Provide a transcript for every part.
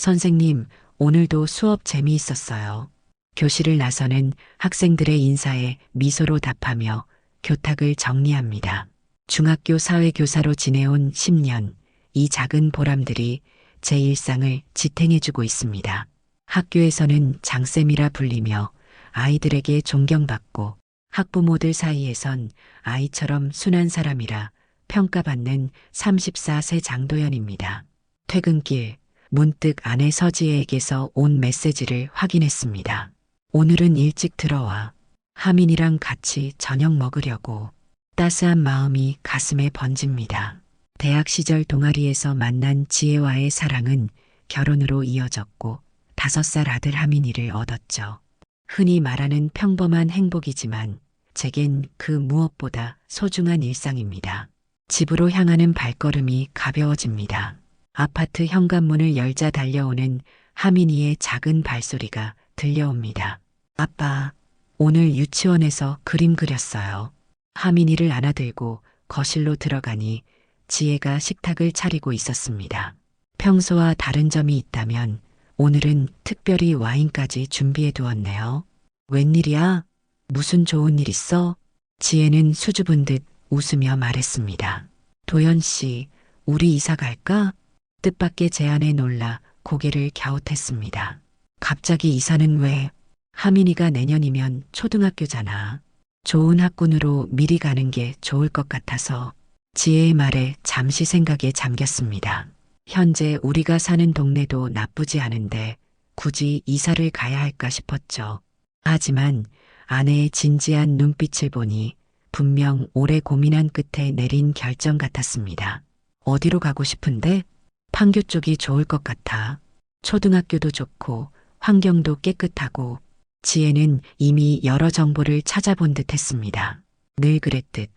선생님, 오늘도 수업 재미있었어요. 교실을 나서는 학생들의 인사에 미소로 답하며 교탁을 정리합니다. 중학교 사회교사로 지내온 10년, 이 작은 보람들이 제 일상을 지탱해주고 있습니다. 학교에서는 장쌤이라 불리며 아이들에게 존경받고 학부모들 사이에선 아이처럼 순한 사람이라 평가받는 34세 장도연입니다. 퇴근길, 문득 아내 서지혜에게서 온 메시지를 확인했습니다. 오늘은 일찍 들어와. 하민이랑 같이 저녁 먹으려고. 따스한 마음이 가슴에 번집니다. 대학 시절 동아리에서 만난 지혜와의 사랑은 결혼으로 이어졌고 5살 아들 하민이를 얻었죠. 흔히 말하는 평범한 행복이지만 제겐 그 무엇보다 소중한 일상입니다. 집으로 향하는 발걸음이 가벼워집니다. 아파트 현관문을 열자 달려오는 하민이의 작은 발소리가 들려옵니다. 아빠, 오늘 유치원에서 그림 그렸어요. 하민이를 안아들고 거실로 들어가니 지혜가 식탁을 차리고 있었습니다. 평소와 다른 점이 있다면 오늘은 특별히 와인까지 준비해 두었네요. 웬일이야? 무슨 좋은 일 있어? 지혜는 수줍은 듯 웃으며 말했습니다. 도연 씨, 우리 이사 갈까? 뜻밖의 제안에 놀라 고개를 갸웃했습니다. 갑자기 이사는 왜? 하민이가 내년이면 초등학교잖아. 좋은 학군으로 미리 가는 게 좋을 것 같아서 지혜의 말에 잠시 생각에 잠겼습니다. 현재 우리가 사는 동네도 나쁘지 않은데 굳이 이사를 가야 할까 싶었죠. 하지만 아내의 진지한 눈빛을 보니 분명 오래 고민한 끝에 내린 결정 같았습니다. 어디로 가고 싶은데? 판교 쪽이 좋을 것 같아. 초등학교도 좋고 환경도 깨끗하고 지혜는 이미 여러 정보를 찾아본 듯 했습니다. 늘 그랬듯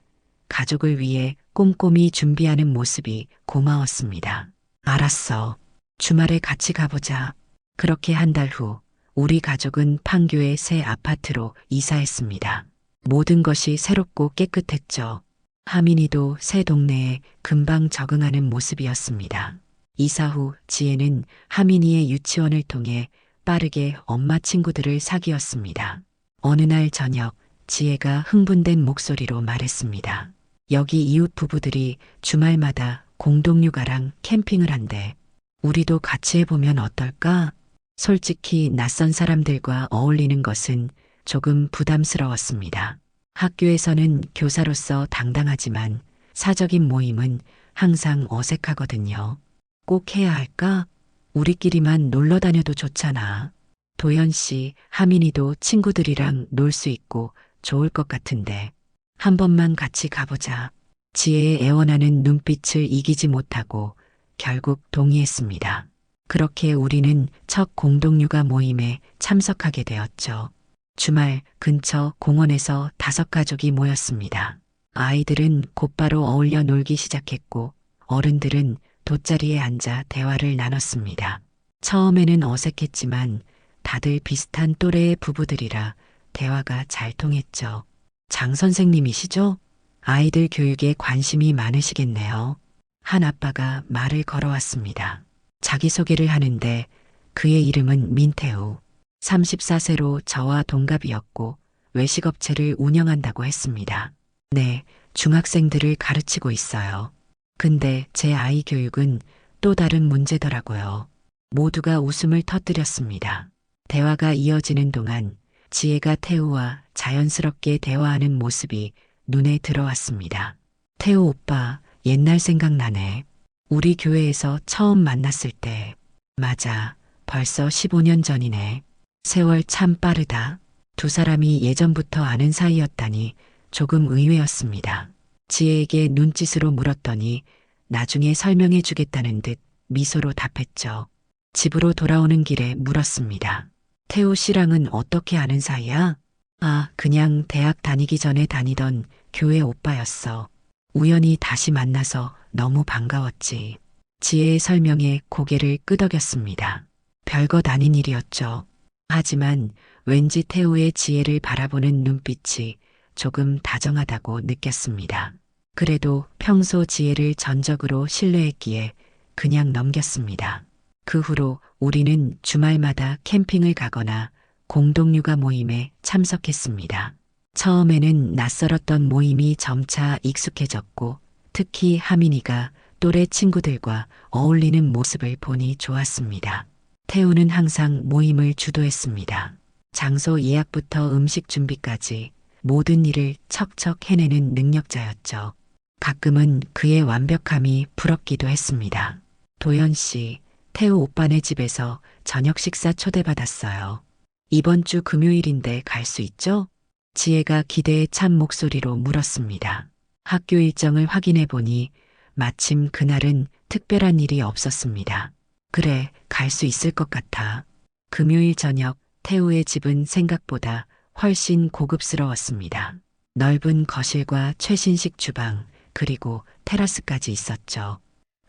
가족을 위해 꼼꼼히 준비하는 모습이 고마웠습니다. 알았어. 주말에 같이 가보자. 그렇게 한 달 후 우리 가족은 판교의 새 아파트로 이사했습니다. 모든 것이 새롭고 깨끗했죠. 하민이도 새 동네에 금방 적응하는 모습이었습니다. 이사 후 지혜는 하민이의 유치원을 통해 빠르게 엄마 친구들을 사귀었습니다. 어느 날 저녁 지혜가 흥분된 목소리로 말했습니다. 여기 이웃 부부들이 주말마다 공동육아랑 캠핑을 한대. 우리도 같이 해보면 어떨까? 솔직히 낯선 사람들과 어울리는 것은 조금 부담스러웠습니다. 학교에서는 교사로서 당당하지만 사적인 모임은 항상 어색하거든요. 꼭 해야 할까? 우리끼리만 놀러 다녀도 좋잖아. 도연 씨, 하민이도 친구들이랑 놀 수 있고 좋을 것 같은데 한 번만 같이 가보자. 지혜의 애원하는 눈빛을 이기지 못하고 결국 동의했습니다. 그렇게 우리는 첫 공동육아 모임에 참석하게 되었죠. 주말 근처 공원에서 5가족이 모였습니다. 아이들은 곧바로 어울려 놀기 시작했고 어른들은 돗자리에 앉아 대화를 나눴습니다. 처음에는 어색했지만 다들 비슷한 또래의 부부들이라 대화가 잘 통했죠. 장 선생님이시죠? 아이들 교육에 관심이 많으시겠네요. 한 아빠가 말을 걸어왔습니다. 자기소개를 하는데 그의 이름은 민태우. 34세로 저와 동갑이었고 외식업체를 운영한다고 했습니다. 네, 중학생들을 가르치고 있어요. 근데 제 아이 교육은 또 다른 문제더라고요. 모두가 웃음을 터뜨렸습니다. 대화가 이어지는 동안 지혜가 태우와 자연스럽게 대화하는 모습이 눈에 들어왔습니다. 태우 오빠, 옛날 생각나네. 우리 교회에서 처음 만났을 때. 맞아, 벌써 15년 전이네. 세월 참 빠르다. 두 사람이 예전부터 아는 사이였다니 조금 의외였습니다. 지혜에게 눈짓으로 물었더니 나중에 설명해 주겠다는 듯 미소로 답했죠. 집으로 돌아오는 길에 물었습니다. 태우 씨랑은 어떻게 아는 사이야? 아, 그냥 대학 다니기 전에 다니던 교회 오빠였어. 우연히 다시 만나서 너무 반가웠지. 지혜의 설명에 고개를 끄덕였습니다. 별것 아닌 일이었죠. 하지만 왠지 태우의 지혜를 바라보는 눈빛이 조금 다정하다고 느꼈습니다. 그래도 평소 지혜를 전적으로 신뢰했기에 그냥 넘겼습니다. 그 후로 우리는 주말마다 캠핑을 가거나 공동육아 모임에 참석했습니다. 처음에는 낯설었던 모임이 점차 익숙해졌고 특히 하민이가 또래 친구들과 어울리는 모습을 보니 좋았습니다. 태우는 항상 모임을 주도했습니다. 장소 예약부터 음식 준비까지 모든 일을 척척 해내는 능력자였죠. 가끔은 그의 완벽함이 부럽기도 했습니다. 도연 씨, 태우 오빠네 집에서 저녁 식사 초대받았어요. 이번 주 금요일인데 갈 수 있죠? 지혜가 기대에 찬 목소리로 물었습니다. 학교 일정을 확인해 보니 마침 그날은 특별한 일이 없었습니다. 그래, 갈 수 있을 것 같아. 금요일 저녁 태우의 집은 생각보다 훨씬 고급스러웠습니다. 넓은 거실과 최신식 주방, 그리고 테라스까지 있었죠.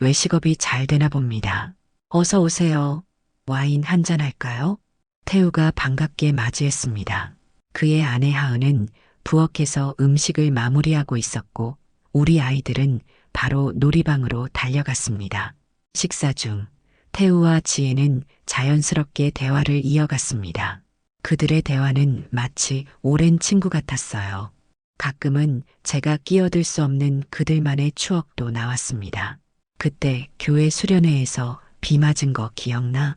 외식업이 잘 되나 봅니다. 어서 오세요. 와인 한잔 할까요? 태우가 반갑게 맞이했습니다. 그의 아내 하은은 부엌에서 음식을 마무리하고 있었고 우리 아이들은 바로 놀이방으로 달려갔습니다. 식사 중 태우와 지혜는 자연스럽게 대화를 이어갔습니다. 그들의 대화는 마치 오랜 친구 같았어요. 가끔은 제가 끼어들 수 없는 그들만의 추억도 나왔습니다. 그때 교회 수련회에서 비 맞은 거 기억나?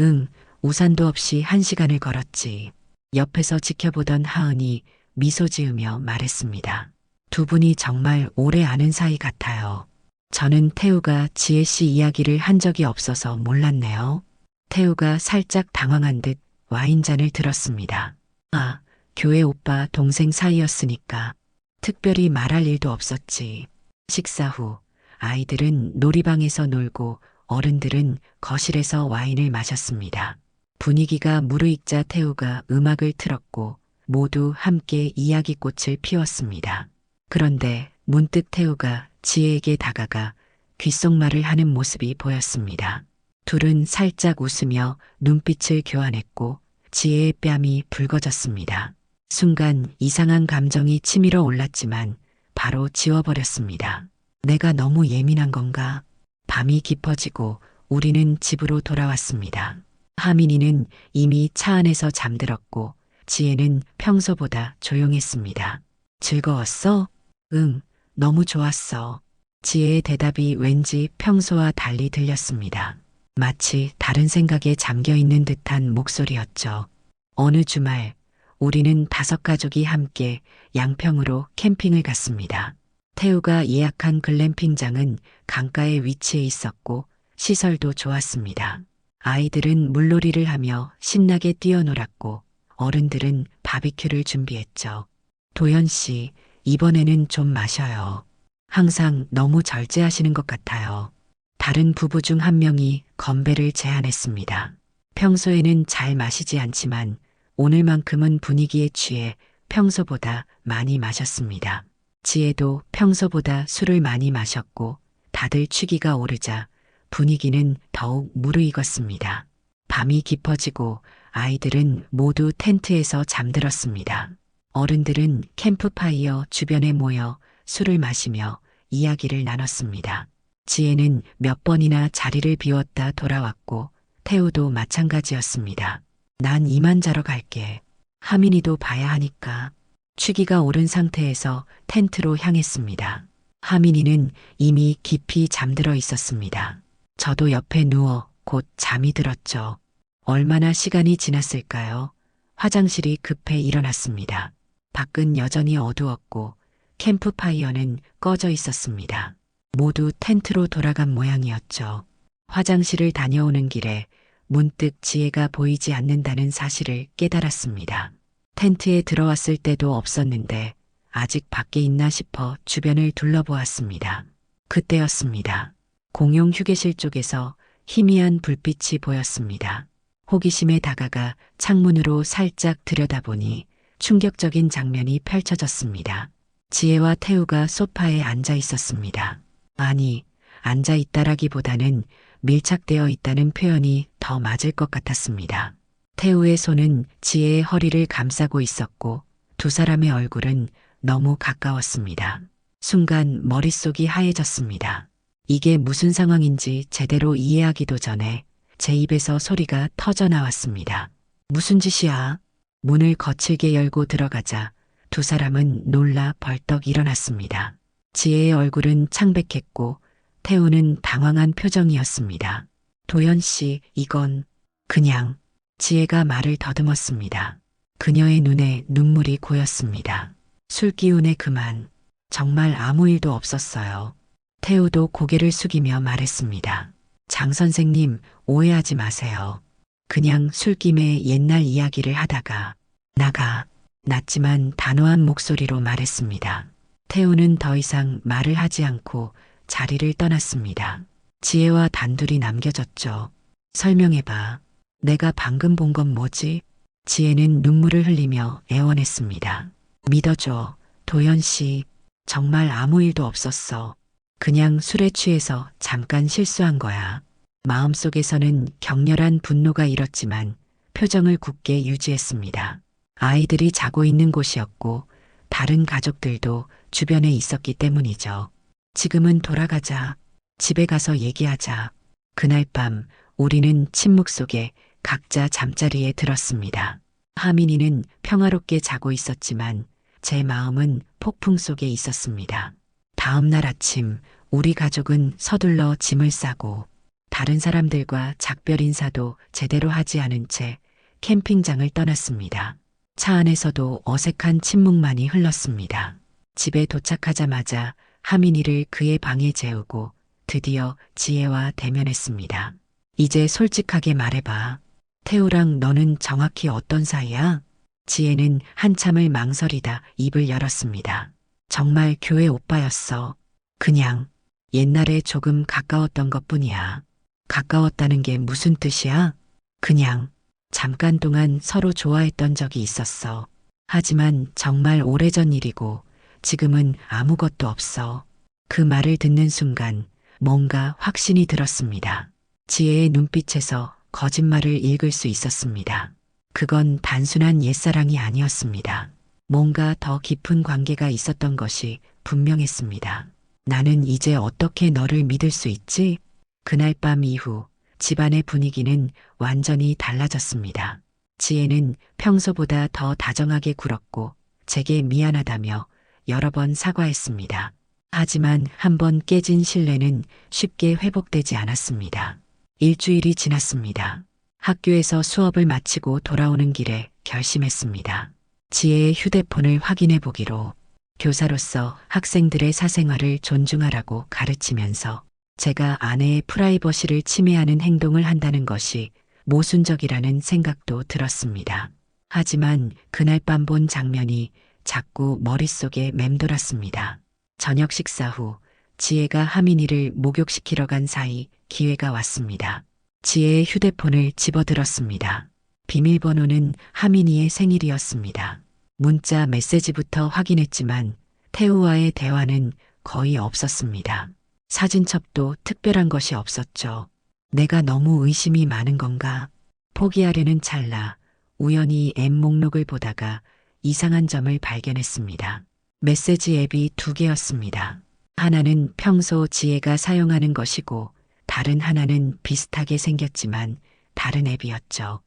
응, 우산도 없이 1시간을 걸었지. 옆에서 지켜보던 하은이 미소 지으며 말했습니다. 두 분이 정말 오래 아는 사이 같아요. 저는 태우가 지혜 씨 이야기를 한 적이 없어서 몰랐네요. 태우가 살짝 당황한 듯 와인잔을 들었습니다. 아, 교회 오빠 동생 사이였으니까 특별히 말할 일도 없었지. 식사 후 아이들은 놀이방에서 놀고 어른들은 거실에서 와인을 마셨습니다. 분위기가 무르익자 태우가 음악을 틀었고 모두 함께 이야기꽃을 피웠습니다. 그런데 문득 태우가 지혜에게 다가가 귓속말을 하는 모습이 보였습니다. 둘은 살짝 웃으며 눈빛을 교환했고 지혜의 뺨이 붉어졌습니다. 순간 이상한 감정이 치밀어 올랐지만 바로 지워버렸습니다. 내가 너무 예민한 건가? 밤이 깊어지고 우리는 집으로 돌아왔습니다. 하민이는 이미 차 안에서 잠들었고 지혜는 평소보다 조용했습니다. 즐거웠어? 응, 너무 좋았어. 지혜의 대답이 왠지 평소와 달리 들렸습니다. 마치 다른 생각에 잠겨 있는 듯한 목소리였죠. 어느 주말 우리는 5가족이 함께 양평으로 캠핑을 갔습니다. 태우가 예약한 글램핑장은 강가에 위치해 있었고 시설도 좋았습니다. 아이들은 물놀이를 하며 신나게 뛰어놀았고 어른들은 바비큐를 준비했죠. 도연 씨, 이번에는 좀 마셔요. 항상 너무 절제하시는 것 같아요. 다른 부부 중 한 명이 건배를 제안했습니다. 평소에는 잘 마시지 않지만 오늘만큼은 분위기에 취해 평소보다 많이 마셨습니다. 지혜도 평소보다 술을 많이 마셨고 다들 취기가 오르자 분위기는 더욱 무르익었습니다. 밤이 깊어지고 아이들은 모두 텐트에서 잠들었습니다. 어른들은 캠프파이어 주변에 모여 술을 마시며 이야기를 나눴습니다. 지혜는 몇 번이나 자리를 비웠다 돌아왔고 태우도 마찬가지였습니다. 난 이만 자러 갈게. 하민이도 봐야 하니까. 취기가 오른 상태에서 텐트로 향했습니다. 하민이는 이미 깊이 잠들어 있었습니다. 저도 옆에 누워 곧 잠이 들었죠. 얼마나 시간이 지났을까요? 화장실이 급해 일어났습니다. 밖은 여전히 어두웠고 캠프파이어는 꺼져 있었습니다. 모두 텐트로 돌아간 모양이었죠. 화장실을 다녀오는 길에 문득 지혜가 보이지 않는다는 사실을 깨달았습니다. 텐트에 들어왔을 때도 없었는데 아직 밖에 있나 싶어 주변을 둘러보았습니다. 그때였습니다. 공용 휴게실 쪽에서 희미한 불빛이 보였습니다. 호기심에 다가가 창문으로 살짝 들여다보니 충격적인 장면이 펼쳐졌습니다. 지혜와 태우가 소파에 앉아 있었습니다. 아니, 앉아 있다라기보다는 밀착되어 있다는 표현이 더 맞을 것 같았습니다. 태우의 손은 지혜의 허리를 감싸고 있었고 두 사람의 얼굴은 너무 가까웠습니다. 순간 머릿속이 하얘졌습니다. 이게 무슨 상황인지 제대로 이해하기도 전에 제 입에서 소리가 터져 나왔습니다. 무슨 짓이야? 문을 거칠게 열고 들어가자 두 사람은 놀라 벌떡 일어났습니다. 지혜의 얼굴은 창백했고 태우는 당황한 표정이었습니다. 도연 씨, 이건 그냥. 지혜가 말을 더듬었습니다. 그녀의 눈에 눈물이 고였습니다. 술 기운에 그만. 정말 아무 일도 없었어요. 태우도 고개를 숙이며 말했습니다. 장 선생님, 오해하지 마세요. 그냥 술김에 옛날 이야기를 하다가 나가. 낮지만 단호한 목소리로 말했습니다. 태우는 더 이상 말을 하지 않고 자리를 떠났습니다. 지혜와 단둘이 남겨졌죠. 설명해봐. 내가 방금 본 건 뭐지? 지혜는 눈물을 흘리며 애원했습니다. 믿어줘. 도연 씨. 정말 아무 일도 없었어. 그냥 술에 취해서 잠깐 실수한 거야. 마음속에서는 격렬한 분노가 일었지만 표정을 굳게 유지했습니다. 아이들이 자고 있는 곳이었고 다른 가족들도 주변에 있었기 때문이죠. 지금은 돌아가자. 집에 가서 얘기하자. 그날 밤 우리는 침묵 속에 각자 잠자리에 들었습니다. 하민이는 평화롭게 자고 있었지만 제 마음은 폭풍 속에 있었습니다. 다음 날 아침 우리 가족은 서둘러 짐을 싸고 다른 사람들과 작별 인사도 제대로 하지 않은 채 캠핑장을 떠났습니다. 차 안에서도 어색한 침묵만이 흘렀습니다. 집에 도착하자마자 하민이를 그의 방에 재우고 드디어 지혜와 대면했습니다. 이제 솔직하게 말해봐. 태우랑 너는 정확히 어떤 사이야? 지혜는 한참을 망설이다 입을 열었습니다. 정말 교회 오빠였어. 그냥 옛날에 조금 가까웠던 것뿐이야. 가까웠다는 게 무슨 뜻이야? 그냥 잠깐 동안 서로 좋아했던 적이 있었어. 하지만 정말 오래전 일이고 지금은 아무것도 없어. 그 말을 듣는 순간 뭔가 확신이 들었습니다. 지혜의 눈빛에서 거짓말을 읽을 수 있었습니다. 그건 단순한 옛사랑이 아니었습니다. 뭔가 더 깊은 관계가 있었던 것이 분명했습니다. 나는 이제 어떻게 너를 믿을 수 있지? 그날 밤 이후 집안의 분위기는 완전히 달라졌습니다. 지혜는 평소보다 더 다정하게 굴었고 제게 미안하다며 여러 번 사과했습니다. 하지만 한 번 깨진 신뢰는 쉽게 회복되지 않았습니다. 일주일이 지났습니다. 학교에서 수업을 마치고 돌아오는 길에 결심했습니다. 지혜의 휴대폰을 확인해 보기로. 교사로서 학생들의 사생활을 존중하라고 가르치면서 제가 아내의 프라이버시를 침해하는 행동을 한다는 것이 모순적이라는 생각도 들었습니다. 하지만 그날 밤 본 장면이 자꾸 머릿속에 맴돌았습니다. 저녁 식사 후 지혜가 하민이를 목욕시키러 간 사이 기회가 왔습니다. 지혜의 휴대폰을 집어들었습니다. 비밀번호는 하민이의 생일이었습니다. 문자 메시지부터 확인했지만 태우와의 대화는 거의 없었습니다. 사진첩도 특별한 것이 없었죠. 내가 너무 의심이 많은 건가? 포기하려는 찰나 우연히 앱 목록을 보다가 이상한 점을 발견했습니다. 메시지 앱이 두 개였습니다. 하나는 평소 지혜가 사용하는 것이고 다른 하나는 비슷하게 생겼지만 다른 앱이었죠.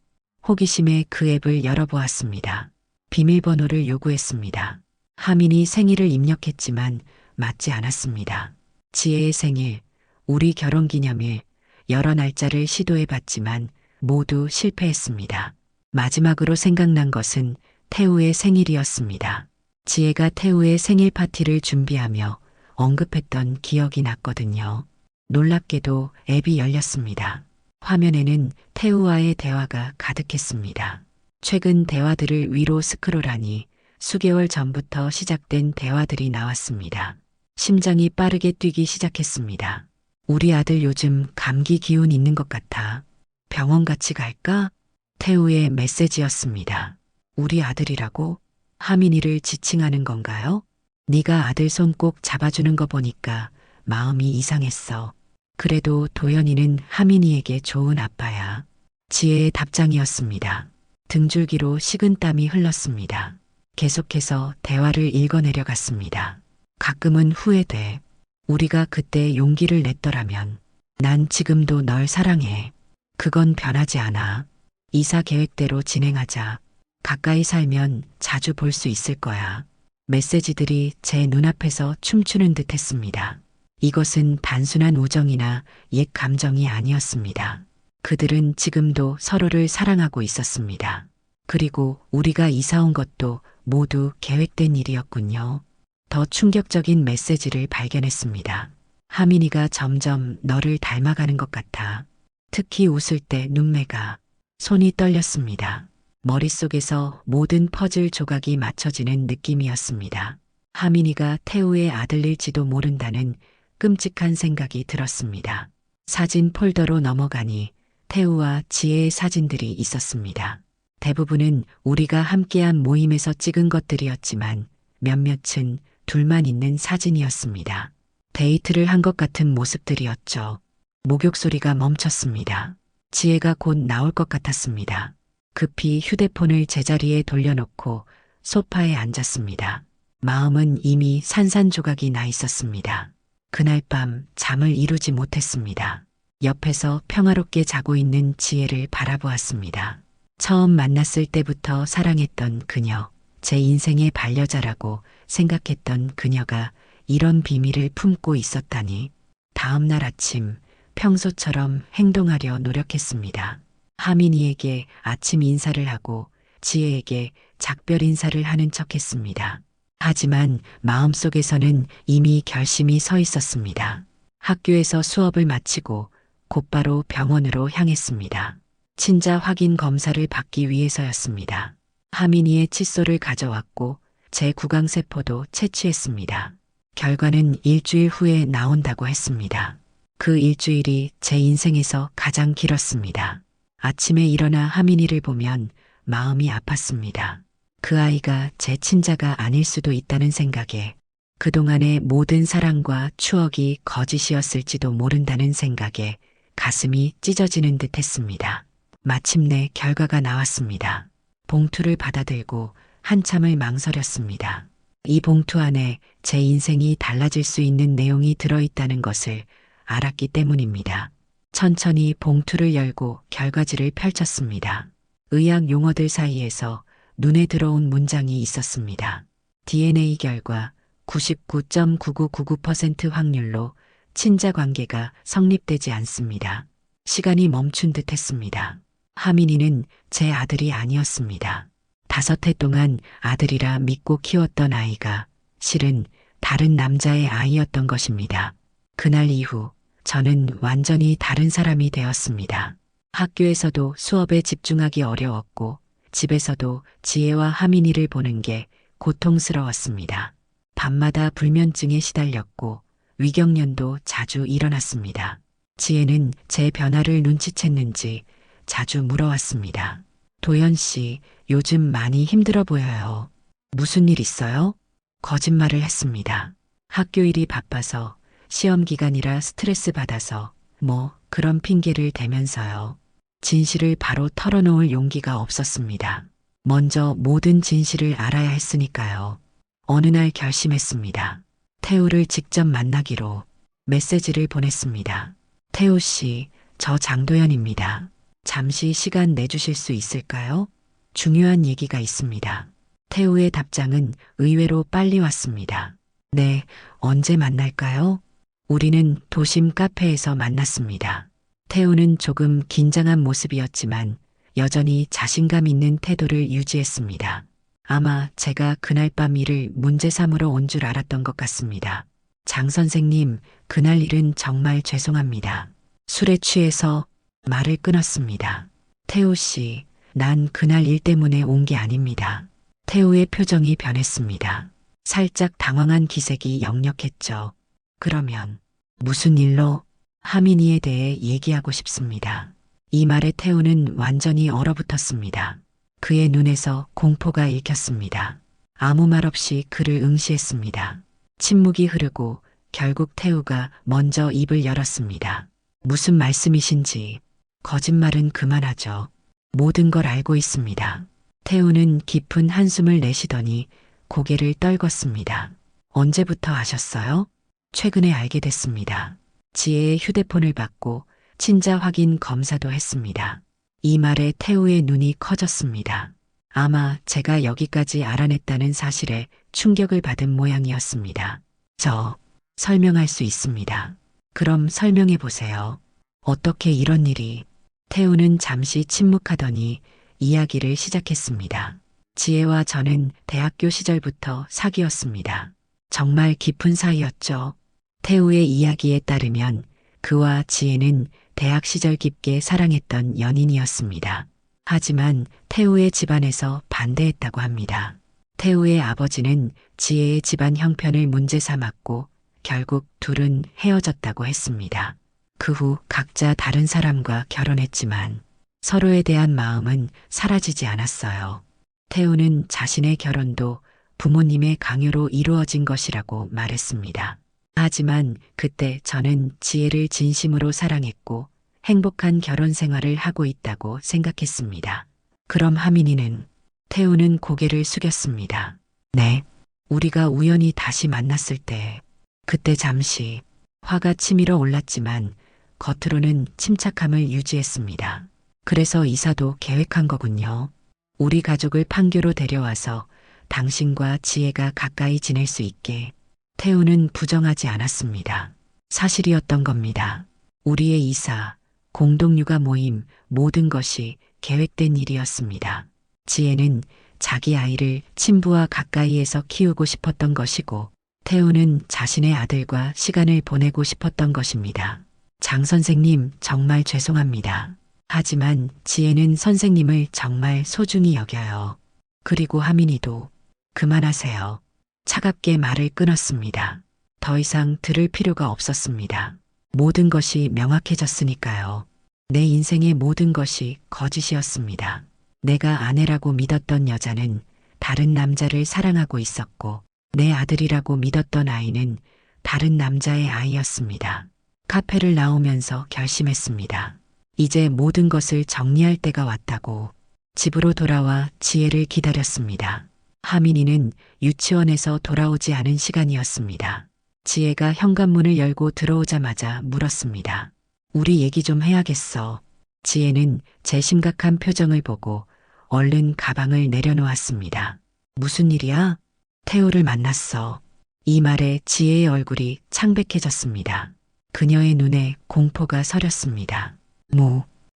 호기심에 그 앱을 열어보았습니다. 비밀번호를 요구했습니다. 하민이 생일을 입력했지만 맞지 않았습니다. 지혜의 생일, 우리 결혼기념일, 여러 날짜를 시도해봤지만 모두 실패했습니다. 마지막으로 생각난 것은 태우의 생일이었습니다. 지혜가 태우의 생일 파티를 준비하며 언급했던 기억이 났거든요. 놀랍게도 앱이 열렸습니다. 화면에는 태우와의 대화가 가득했습니다. 최근 대화들을 위로 스크롤하니 수개월 전부터 시작된 대화들이 나왔습니다. 심장이 빠르게 뛰기 시작했습니다. 우리 아들 요즘 감기 기운 있는 것 같아. 병원 같이 갈까? 태우의 메시지였습니다. 우리 아들이라고? 하민이를 지칭하는 건가요? 네가 아들 손 꼭 잡아주는 거 보니까 마음이 이상했어. 그래도 도연이는 하민이에게 좋은 아빠야. 지혜의 답장이었습니다. 등줄기로 식은땀이 흘렀습니다. 계속해서 대화를 읽어내려갔습니다. 가끔은 후회돼. 우리가 그때 용기를 냈더라면 난 지금도 널 사랑해. 그건 변하지 않아. 이사 계획대로 진행하자. 가까이 살면 자주 볼 수 있을 거야. 메시지들이 제 눈앞에서 춤추는 듯 했습니다. 이것은 단순한 우정이나 옛 감정이 아니었습니다. 그들은 지금도 서로를 사랑하고 있었습니다. 그리고 우리가 이사 온 것도 모두 계획된 일이었군요. 더 충격적인 메시지를 발견했습니다. 하민이가 점점 너를 닮아가는 것 같아. 특히 웃을 때 눈매가, 손이 떨렸습니다. 머릿속에서 모든 퍼즐 조각이 맞춰지는 느낌이었습니다. 하민이가 태우의 아들일지도 모른다는 끔찍한 생각이 들었습니다. 사진 폴더로 넘어가니 태우와 지혜의 사진들이 있었습니다. 대부분은 우리가 함께한 모임에서 찍은 것들이었지만 몇몇은 둘만 있는 사진이었습니다. 데이트를 한 것 같은 모습들이었죠. 목욕 소리가 멈췄습니다. 지혜가 곧 나올 것 같았습니다. 급히 휴대폰을 제자리에 돌려놓고 소파에 앉았습니다. 마음은 이미 산산조각이 나 있었습니다. 그날 밤 잠을 이루지 못했습니다. 옆에서 평화롭게 자고 있는 지혜를 바라보았습니다. 처음 만났을 때부터 사랑했던 그녀, 제 인생의 반려자라고 생각했던 그녀가 이런 비밀을 품고 있었다니. 다음 날 아침 평소처럼 행동하려 노력했습니다. 하민이에게 아침 인사를 하고 지혜에게 작별 인사를 하는 척했습니다. 하지만 마음속에서는 이미 결심이 서 있었습니다. 학교에서 수업을 마치고 곧바로 병원으로 향했습니다. 친자 확인 검사를 받기 위해서였습니다. 하민이의 칫솔을 가져왔고 제 구강세포도 채취했습니다. 결과는 일주일 후에 나온다고 했습니다. 그 일주일이 제 인생에서 가장 길었습니다. 아침에 일어나 하민이를 보면 마음이 아팠습니다. 그 아이가 제 친자가 아닐 수도 있다는 생각에, 그동안의 모든 사랑과 추억이 거짓이었을지도 모른다는 생각에 가슴이 찢어지는 듯 했습니다. 마침내 결과가 나왔습니다. 봉투를 받아들고 한참을 망설였습니다. 이 봉투 안에 제 인생이 달라질 수 있는 내용이 들어있다는 것을 알았기 때문입니다. 천천히 봉투를 열고 결과지를 펼쳤습니다. 의학 용어들 사이에서 눈에 들어온 문장이 있었습니다. DNA 결과 99.9999% 확률로 친자 관계가 성립되지 않습니다. 시간이 멈춘 듯 했습니다. 하민이는 제 아들이 아니었습니다. 5해 동안 아들이라 믿고 키웠던 아이가 실은 다른 남자의 아이였던 것입니다. 그날 이후 저는 완전히 다른 사람이 되었습니다. 학교에서도 수업에 집중하기 어려웠고 집에서도 지혜와 하민이를 보는 게 고통스러웠습니다. 밤마다 불면증에 시달렸고 위경련도 자주 일어났습니다. 지혜는 제 변화를 눈치챘는지 자주 물어왔습니다. 도연 씨, 요즘 많이 힘들어 보여요. 무슨 일 있어요? 거짓말을 했습니다. 학교 일이 바빠서, 시험 기간이라 스트레스 받아서, 그런 핑계를 대면서요. 진실을 바로 털어놓을 용기가 없었습니다. 먼저 모든 진실을 알아야 했으니까요. 어느 날 결심했습니다. 태우를 직접 만나기로 메시지를 보냈습니다. 태우 씨, 저 장도연입니다. 잠시 시간 내주실 수 있을까요? 중요한 얘기가 있습니다. 태우의 답장은 의외로 빨리 왔습니다. 네, 언제 만날까요? 우리는 도심 카페에서 만났습니다. 태우는 조금 긴장한 모습이었지만 여전히 자신감 있는 태도를 유지했습니다. 아마 제가 그날 밤 일을 문제 삼으러 온 줄 알았던 것 같습니다. 장 선생님, 그날 일은 정말 죄송합니다. 술에 취해서 말을 끊었습니다. 태우 씨, 난 그날 일 때문에 온 게 아닙니다. 태우의 표정이 변했습니다. 살짝 당황한 기색이 역력했죠. 그러면 무슨 일로? 하민이에 대해 얘기하고 싶습니다. 이 말에 태우는 완전히 얼어붙었습니다. 그의 눈에서 공포가 읽혔습니다. 아무 말 없이 그를 응시했습니다. 침묵이 흐르고 결국 태우가 먼저 입을 열었습니다. 무슨 말씀이신지. 거짓말은 그만하죠. 모든 걸 알고 있습니다. 태우는 깊은 한숨을 내쉬더니 고개를 떨궜습니다. 언제부터 아셨어요? 최근에 알게 됐습니다. 지혜의 휴대폰을 받고 친자 확인 검사도 했습니다. 이 말에 태우의 눈이 커졌습니다. 아마 제가 여기까지 알아냈다는 사실에 충격을 받은 모양이었습니다. 저 설명할 수 있습니다. 그럼 설명해 보세요. 어떻게 이런 일이? 태우는 잠시 침묵하더니 이야기를 시작했습니다. 지혜와 저는 대학교 시절부터 사귀었습니다. 정말 깊은 사이였죠. 태우의 이야기에 따르면 그와 지혜는 대학 시절 깊게 사랑했던 연인이었습니다. 하지만 태우의 집안에서 반대했다고 합니다. 태우의 아버지는 지혜의 집안 형편을 문제 삼았고 결국 둘은 헤어졌다고 했습니다. 그 후 각자 다른 사람과 결혼했지만 서로에 대한 마음은 사라지지 않았어요. 태우는 자신의 결혼도 부모님의 강요로 이루어진 것이라고 말했습니다. 하지만 그때 저는 지혜를 진심으로 사랑했고 행복한 결혼 생활을 하고 있다고 생각했습니다. 그럼 하민이는? 태우는 고개를 숙였습니다. 네. 우리가 우연히 다시 만났을 때, 그때 잠시 화가 치밀어 올랐지만 겉으로는 침착함을 유지했습니다. 그래서 이사도 계획한 거군요. 우리 가족을 판교로 데려와서 당신과 지혜가 가까이 지낼 수 있게. 태우는 부정하지 않았습니다. 사실이었던 겁니다. 우리의 이사, 공동육아 모임, 모든 것이 계획된 일이었습니다. 지혜는 자기 아이를 친부와 가까이에서 키우고 싶었던 것이고, 태우는 자신의 아들과 시간을 보내고 싶었던 것입니다. 장 선생님, 정말 죄송합니다. 하지만 지혜는 선생님을 정말 소중히 여겨요. 그리고 하민이도. 그만하세요. 차갑게 말을 끊었습니다. 더 이상 들을 필요가 없었습니다. 모든 것이 명확해졌으니까요. 내 인생의 모든 것이 거짓이었습니다. 내가 아내라고 믿었던 여자는 다른 남자를 사랑하고 있었고, 내 아들이라고 믿었던 아이는 다른 남자의 아이였습니다. 카페를 나오면서 결심했습니다. 이제 모든 것을 정리할 때가 왔다고. 집으로 돌아와 지혜를 기다렸습니다. 하민이는 유치원에서 돌아오지 않은 시간이었습니다. 지혜가 현관문을 열고 들어오자마자 물었습니다. 우리 얘기 좀 해야겠어. 지혜는 제 심각한 표정을 보고 얼른 가방을 내려놓았습니다. 무슨 일이야? 태우를 만났어. 이 말에 지혜의 얼굴이 창백해졌습니다. 그녀의 눈에 공포가 서렸습니다.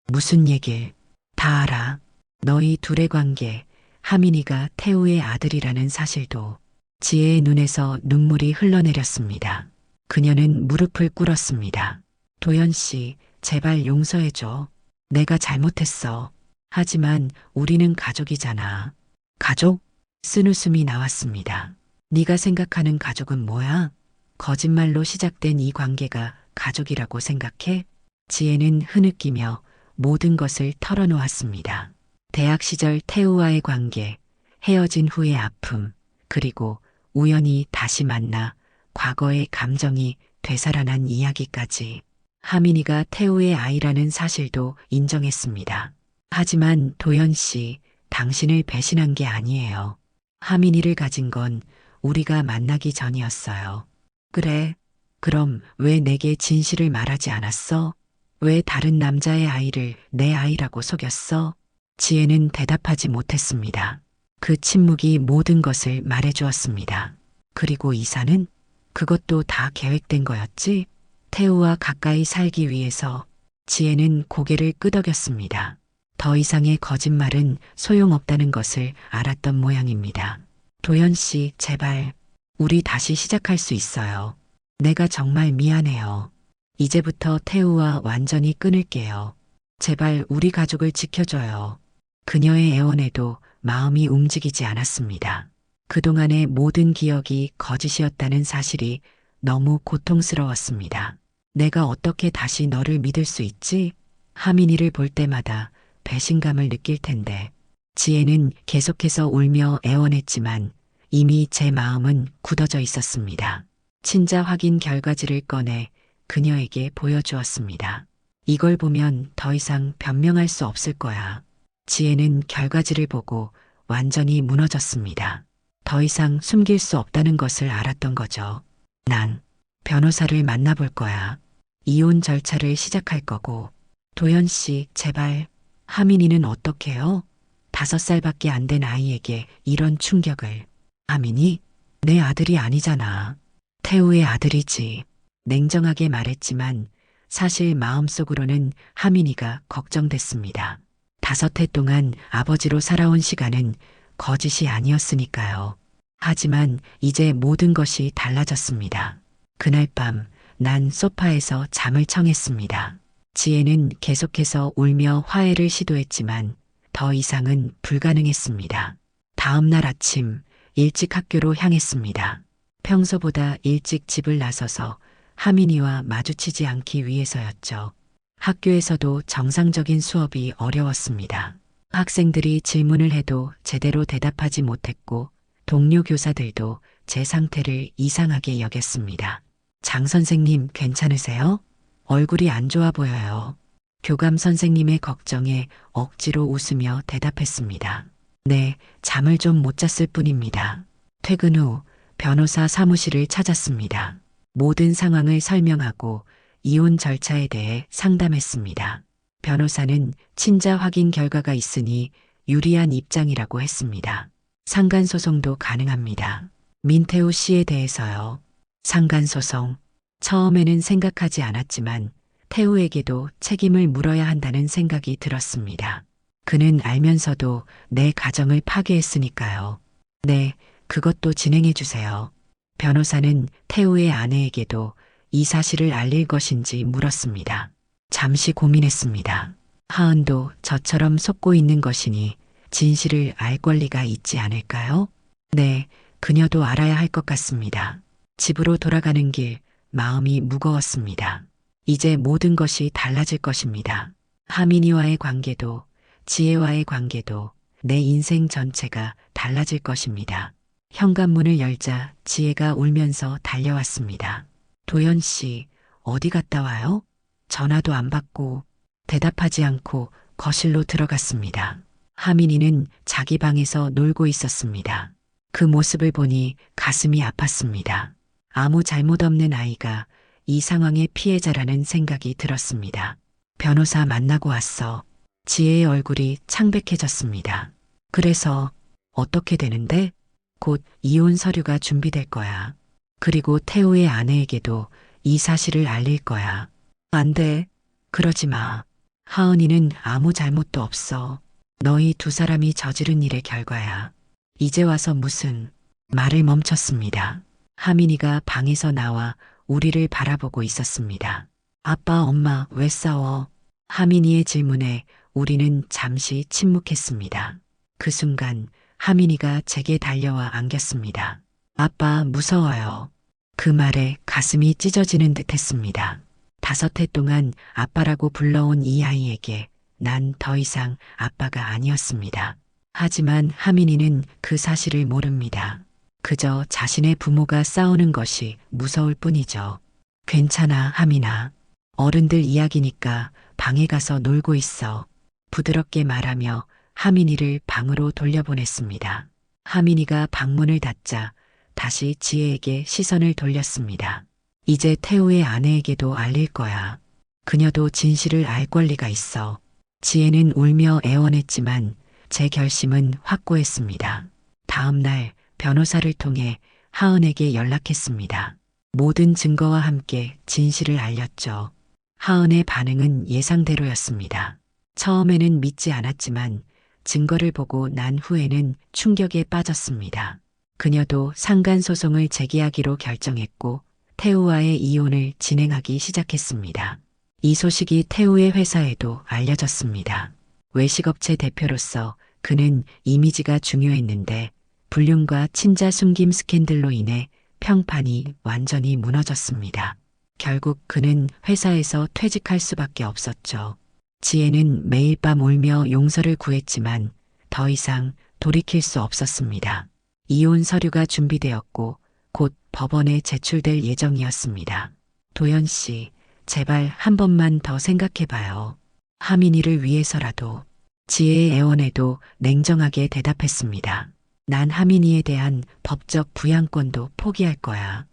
무슨 얘길? 다 알아. 너희 둘의 관계, 하민이가 태우의 아들이라는 사실도. 지혜의 눈에서 눈물이 흘러내렸습니다. 그녀는 무릎을 꿇었습니다. 도연 씨, 제발 용서해줘. 내가 잘못했어. 하지만 우리는 가족이잖아. 가족? 쓴웃음이 나왔습니다. 네가 생각하는 가족은 뭐야? 거짓말로 시작된 이 관계가 가족이라고 생각해? 지혜는 흐느끼며 모든 것을 털어놓았습니다. 대학 시절 태우와의 관계, 헤어진 후의 아픔, 그리고 우연히 다시 만나 과거의 감정이 되살아난 이야기까지. 하민이가 태우의 아이라는 사실도 인정했습니다. 하지만 도연 씨, 당신을 배신한 게 아니에요. 하민이를 가진 건 우리가 만나기 전이었어요. 그래, 그럼 왜 내게 진실을 말하지 않았어? 왜 다른 남자의 아이를 내 아이라고 속였어? 지혜는 대답하지 못했습니다. 그 침묵이 모든 것을 말해주었습니다. 그리고 이사는? 그것도 다 계획된 거였지? 태우와 가까이 살기 위해서. 지혜는 고개를 끄덕였습니다. 더 이상의 거짓말은 소용없다는 것을 알았던 모양입니다. 도연 씨, 제발. 우리 다시 시작할 수 있어요. 내가 정말 미안해요. 이제부터 태우와 완전히 끊을게요. 제발 우리 가족을 지켜줘요. 그녀의 애원에도 마음이 움직이지 않았습니다. 그동안의 모든 기억이 거짓이었다는 사실이 너무 고통스러웠습니다. 내가 어떻게 다시 너를 믿을 수 있지? 하민이를 볼 때마다 배신감을 느낄 텐데. 지혜는 계속해서 울며 애원했지만 이미 제 마음은 굳어져 있었습니다. 친자 확인 결과지를 꺼내 그녀에게 보여주었습니다. 이걸 보면 더 이상 변명할 수 없을 거야. 지혜는 결과지를 보고 완전히 무너졌습니다. 더 이상 숨길 수 없다는 것을 알았던 거죠. 난 변호사를 만나볼 거야. 이혼 절차를 시작할 거고. 도연 씨, 제발. 하민이는 어떡해요? 5살밖에 안 된 아이에게 이런 충격을. 하민이? 내 아들이 아니잖아. 태우의 아들이지. 냉정하게 말했지만 사실 마음속으로는 하민이가 걱정됐습니다. 5해 동안 아버지로 살아온 시간은 거짓이 아니었으니까요. 하지만 이제 모든 것이 달라졌습니다. 그날 밤 난 소파에서 잠을 청했습니다. 지혜는 계속해서 울며 화해를 시도했지만 더 이상은 불가능했습니다. 다음 날 아침 일찍 학교로 향했습니다. 평소보다 일찍 집을 나서서 하민이와 마주치지 않기 위해서였죠. 학교에서도 정상적인 수업이 어려웠습니다. 학생들이 질문을 해도 제대로 대답하지 못했고 동료 교사들도 제 상태를 이상하게 여겼습니다. 장 선생님 괜찮으세요? 얼굴이 안 좋아 보여요. 교감 선생님의 걱정에 억지로 웃으며 대답했습니다. 네, 잠을 좀 못 잤을 뿐입니다. 퇴근 후 변호사 사무실을 찾았습니다. 모든 상황을 설명하고 이혼 절차에 대해 상담했습니다. 변호사는 친자 확인 결과가 있으니 유리한 입장이라고 했습니다. 상간소송도 가능합니다. 민태우 씨에 대해서요. 상간소송. 처음에는 생각하지 않았지만 태우에게도 책임을 물어야 한다는 생각이 들었습니다. 그는 알면서도 내 가정을 파괴했으니까요. 네, 그것도 진행해 주세요. 변호사는 태우의 아내에게도 이 사실을 알릴 것인지 물었습니다. 잠시 고민했습니다. 하은도 저처럼 속고 있는 것이니 진실을 알 권리가 있지 않을까요? 네, 그녀도 알아야 할 것 같습니다. 집으로 돌아가는 길, 마음이 무거웠습니다. 이제 모든 것이 달라질 것입니다. 하민이와의 관계도, 지혜와의 관계도, 내 인생 전체가 달라질 것입니다. 현관문을 열자 지혜가 울면서 달려왔습니다. 도연 씨, 어디 갔다 와요? 전화도 안 받고 대답하지 않고 거실로 들어갔습니다. 하민이는 자기 방에서 놀고 있었습니다. 그 모습을 보니 가슴이 아팠습니다. 아무 잘못 없는 아이가 이 상황의 피해자라는 생각이 들었습니다. 변호사 만나고 왔어. 지혜의 얼굴이 창백해졌습니다. 그래서 어떻게 되는데? 곧 이혼 서류가 준비될 거야. 그리고 태우의 아내에게도 이 사실을 알릴 거야. 안 돼. 그러지 마. 하은이는 아무 잘못도 없어. 너희 두 사람이 저지른 일의 결과야. 이제 와서 무슨. 말을 멈췄습니다. 하민이가 방에서 나와 우리를 바라보고 있었습니다. 아빠, 엄마, 왜 싸워? 하민이의 질문에 우리는 잠시 침묵했습니다. 그 순간 하민이가 제게 달려와 안겼습니다. 아빠, 무서워요. 그 말에 가슴이 찢어지는 듯 했습니다. 5해 동안 아빠라고 불러온 이 아이에게 난 더 이상 아빠가 아니었습니다. 하지만 하민이는 그 사실을 모릅니다. 그저 자신의 부모가 싸우는 것이 무서울 뿐이죠. 괜찮아, 하민아. 어른들 이야기니까 방에 가서 놀고 있어. 부드럽게 말하며 하민이를 방으로 돌려보냈습니다. 하민이가 방문을 닫자 다시 지혜에게 시선을 돌렸습니다. 이제 태우의 아내에게도 알릴 거야. 그녀도 진실을 알 권리가 있어. 지혜는 울며 애원했지만 제 결심은 확고했습니다. 다음 날 변호사를 통해 하은에게 연락했습니다. 모든 증거와 함께 진실을 알렸죠. 하은의 반응은 예상대로였습니다. 처음에는 믿지 않았지만 증거를 보고 난 후에는 충격에 빠졌습니다. 그녀도 상간소송을 제기하기로 결정했고 태우와의 이혼을 진행하기 시작했습니다. 이 소식이 태우의 회사에도 알려졌습니다. 외식업체 대표로서 그는 이미지가 중요했는데 불륜과 친자 숨김 스캔들로 인해 평판이 완전히 무너졌습니다. 결국 그는 회사에서 퇴직할 수밖에 없었죠. 지혜는 매일 밤 울며 용서를 구했지만 더 이상 돌이킬 수 없었습니다. 이혼 서류가 준비되었고 곧 법원에 제출될 예정이었습니다. 도연 씨, 제발 한 번만 더 생각해봐요. 하민이를 위해서라도. 지혜의 애원에도 냉정하게 대답했습니다. 난 하민이에 대한 법적 부양권도 포기할 거야.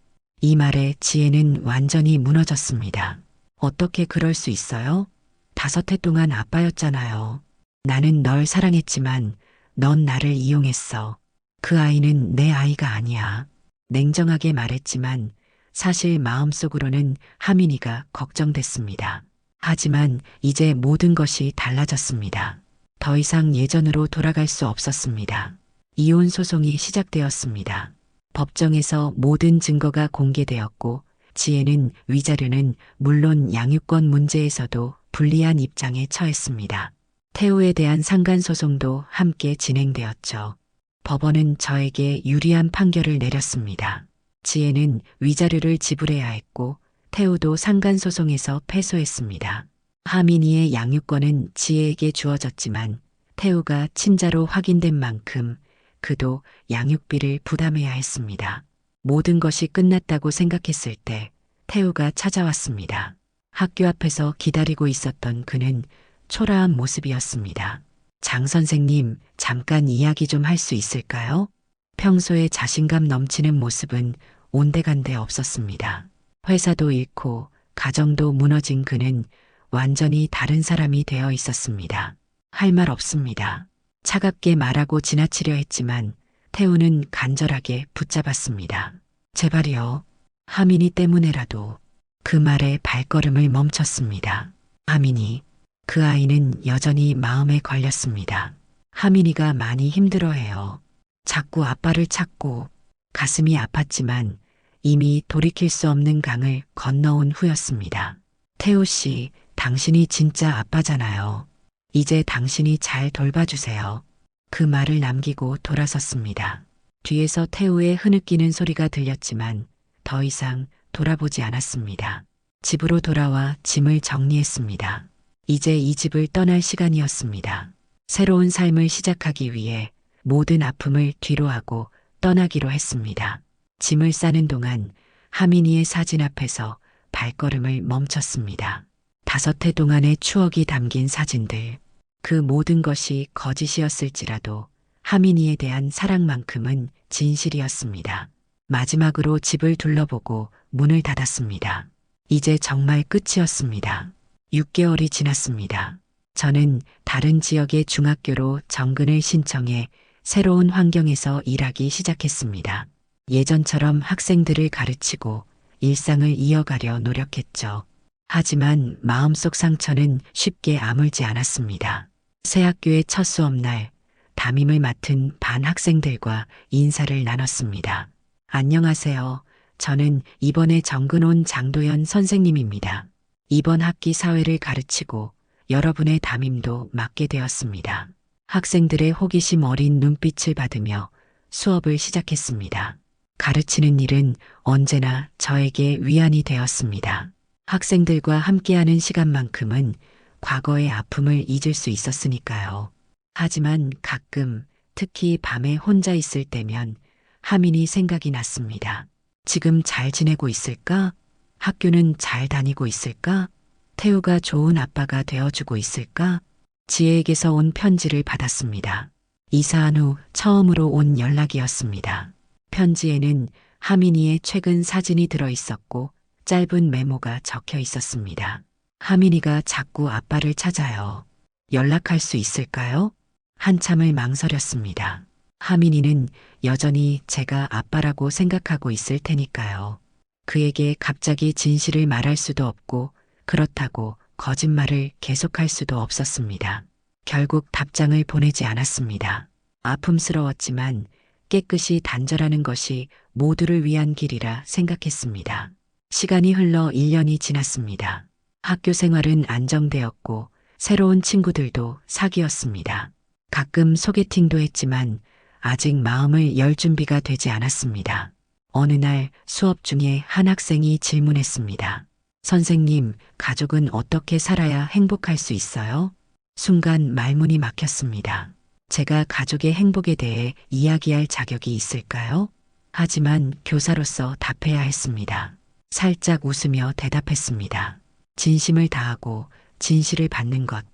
이 말에 지혜는 완전히 무너졌습니다. 어떻게 그럴 수 있어요? 5해 동안 아빠였잖아요. 나는 널 사랑했지만 넌 나를 이용했어. 그 아이는 내 아이가 아니야. 냉정하게 말했지만 사실 마음속으로는 하민이가 걱정됐습니다. 하지만 이제 모든 것이 달라졌습니다. 더 이상 예전으로 돌아갈 수 없었습니다. 이혼 소송이 시작되었습니다. 법정에서 모든 증거가 공개되었고 지혜는 위자료는 물론 양육권 문제에서도 불리한 입장에 처했습니다. 태우에 대한 상간소송도 함께 진행되었죠. 법원은 저에게 유리한 판결을 내렸습니다. 지혜는 위자료를 지불해야 했고 태우도 상간소송에서 패소했습니다. 하민이의 양육권은 지혜에게 주어졌지만 태우가 친자로 확인된 만큼 그도 양육비를 부담해야 했습니다. 모든 것이 끝났다고 생각했을 때 태우가 찾아왔습니다. 학교 앞에서 기다리고 있었던 그는 초라한 모습이었습니다. 장 선생님, 잠깐 이야기 좀 할 수 있을까요? 평소에 자신감 넘치는 모습은 온데간데 없었습니다. 회사도 잃고 가정도 무너진 그는 완전히 다른 사람이 되어 있었습니다. 할 말 없습니다. 차갑게 말하고 지나치려 했지만 태우는 간절하게 붙잡았습니다. 제발이요. 하민이 때문에라도. 그 말에 발걸음을 멈췄습니다. 하민이. 그 아이는 여전히 마음에 걸렸습니다. 하민이가 많이 힘들어해요. 자꾸 아빠를 찾고 가슴이 아팠지만 이미 돌이킬 수 없는 강을 건너온 후였습니다. 태우 씨, 당신이 진짜 아빠잖아요. 이제 당신이 잘 돌봐주세요. 그 말을 남기고 돌아섰습니다. 뒤에서 태우의 흐느끼는 소리가 들렸지만 더 이상 돌아보지 않았습니다. 집으로 돌아와 짐을 정리했습니다. 이제 이 집을 떠날 시간이었습니다. 새로운 삶을 시작하기 위해 모든 아픔을 뒤로하고 떠나기로 했습니다. 짐을 싸는 동안 하민이의 사진 앞에서 발걸음을 멈췄습니다. 5해 동안의 추억이 담긴 사진들. 그 모든 것이 거짓이었을지라도 하민이에 대한 사랑만큼은 진실이었습니다. 마지막으로 집을 둘러보고 문을 닫았습니다. 이제 정말 끝이었습니다. 6개월이 지났습니다. 저는 다른 지역의 중학교로 정근을 신청해 새로운 환경에서 일하기 시작했습니다. 예전처럼 학생들을 가르치고 일상을 이어가려 노력했죠. 하지만 마음속 상처는 쉽게 아물지 않았습니다. 새 학교의 첫 수업날 담임을 맡은 반 학생들과 인사를 나눴습니다. 안녕하세요. 저는 이번에 정근 온 장도연 선생님입니다. 이번 학기 사회를 가르치고 여러분의 담임도 맡게 되었습니다. 학생들의 호기심 어린 눈빛을 받으며 수업을 시작했습니다. 가르치는 일은 언제나 저에게 위안이 되었습니다. 학생들과 함께하는 시간만큼은 과거의 아픔을 잊을 수 있었으니까요. 하지만 가끔, 특히 밤에 혼자 있을 때면 하민이 생각이 났습니다. 지금 잘 지내고 있을까? 학교는 잘 다니고 있을까? 태우가 좋은 아빠가 되어주고 있을까? 지혜에게서 온 편지를 받았습니다. 이사한 후 처음으로 온 연락이었습니다. 편지에는 하민이의 최근 사진이 들어 있었고 짧은 메모가 적혀 있었습니다. 하민이가 자꾸 아빠를 찾아요. 연락할 수 있을까요? 한참을 망설였습니다. 하민이는 여전히 제가 아빠라고 생각하고 있을 테니까요. 그에게 갑자기 진실을 말할 수도 없고 그렇다고 거짓말을 계속할 수도 없었습니다. 결국 답장을 보내지 않았습니다. 아픔스러웠지만 깨끗이 단절하는 것이 모두를 위한 길이라 생각했습니다. 시간이 흘러 1년이 지났습니다. 학교 생활은 안정되었고 새로운 친구들도 사귀었습니다. 가끔 소개팅도 했지만 아직 마음을 열 준비가 되지 않았습니다. 어느 날 수업 중에 한 학생이 질문했습니다. 선생님, 가족은 어떻게 살아야 행복할 수 있어요? 순간 말문이 막혔습니다. 제가 가족의 행복에 대해 이야기할 자격이 있을까요? 하지만 교사로서 답해야 했습니다. 살짝 웃으며 대답했습니다. 진심을 다하고 진실을 받는 것,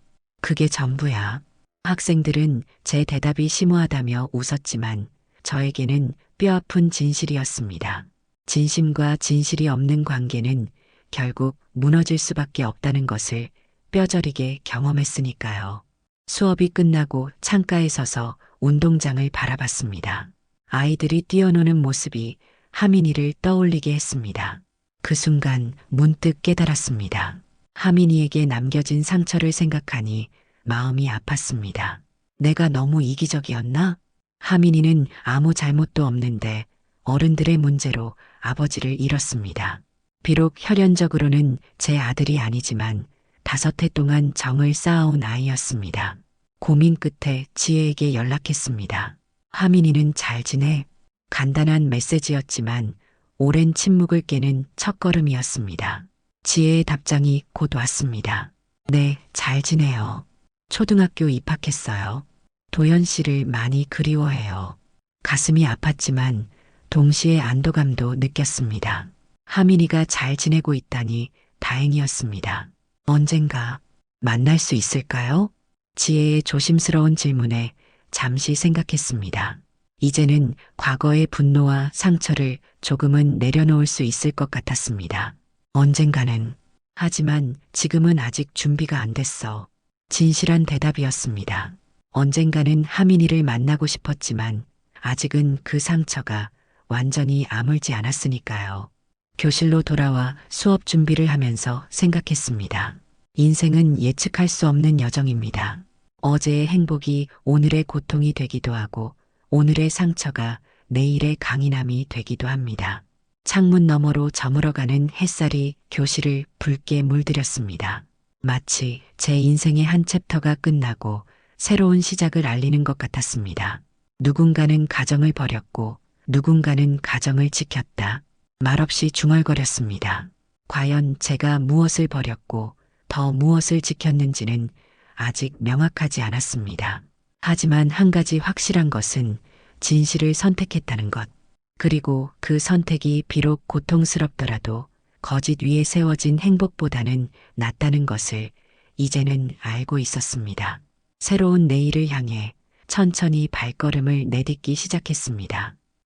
그게 전부야. 학생들은 제 대답이 심오하다며 웃었지만 저에게는 뼈아픈 진실이었습니다. 진심과 진실이 없는 관계는 결국 무너질 수밖에 없다는 것을 뼈저리게 경험했으니까요. 수업이 끝나고 창가에 서서 운동장을 바라봤습니다. 아이들이 뛰어노는 모습이 하민이를 떠올리게 했습니다. 그 순간 문득 깨달았습니다. 하민이에게 남겨진 상처를 생각하니 마음이 아팠습니다. 내가 너무 이기적이었나? 하민이는 아무 잘못도 없는데 어른들의 문제로 아버지를 잃었습니다. 비록 혈연적으로는 제 아들이 아니지만 5해 동안 정을 쌓아온 아이였습니다. 고민 끝에 지혜에게 연락했습니다. 하민이는 잘 지내? 간단한 메시지였지만 오랜 침묵을 깨는 첫걸음이었습니다. 지혜의 답장이 곧 왔습니다. 네, 잘 지내요. 초등학교 입학했어요. 도연 씨를 많이 그리워해요. 가슴이 아팠지만 동시에 안도감도 느꼈습니다. 하민이가 잘 지내고 있다니 다행이었습니다. 언젠가 만날 수 있을까요? 지혜의 조심스러운 질문에 잠시 생각했습니다. 이제는 과거의 분노와 상처를 조금은 내려놓을 수 있을 것 같았습니다. 언젠가는. 하지만 지금은 아직 준비가 안 됐어. 진실한 대답이었습니다. 언젠가는 하민이를 만나고 싶었지만 아직은 그 상처가 완전히 아물지 않았으니까요. 교실로 돌아와 수업 준비를 하면서 생각했습니다. 인생은 예측할 수 없는 여정입니다. 어제의 행복이 오늘의 고통이 되기도 하고 오늘의 상처가 내일의 강인함이 되기도 합니다. 창문 너머로 저물어가는 햇살이 교실을 붉게 물들였습니다. 마치 제 인생의 한 챕터가 끝나고 새로운 시작을 알리는 것 같았습니다. 누군가는 가정을 버렸고 누군가는 가정을 지켰다. 말없이 중얼거렸습니다. 과연 제가 무엇을 버렸고 더 무엇을 지켰는지는 아직 명확하지 않았습니다. 하지만 한 가지 확실한 것은 진실을 선택했다는 것. 그리고 그 선택이 비록 고통스럽더라도 거짓 위에 세워진 행복보다는 낫다는 것을 이제는 알고 있었습니다. 새로운 내일을 향해 천천히 발걸음을 내딛기 시작했습니다.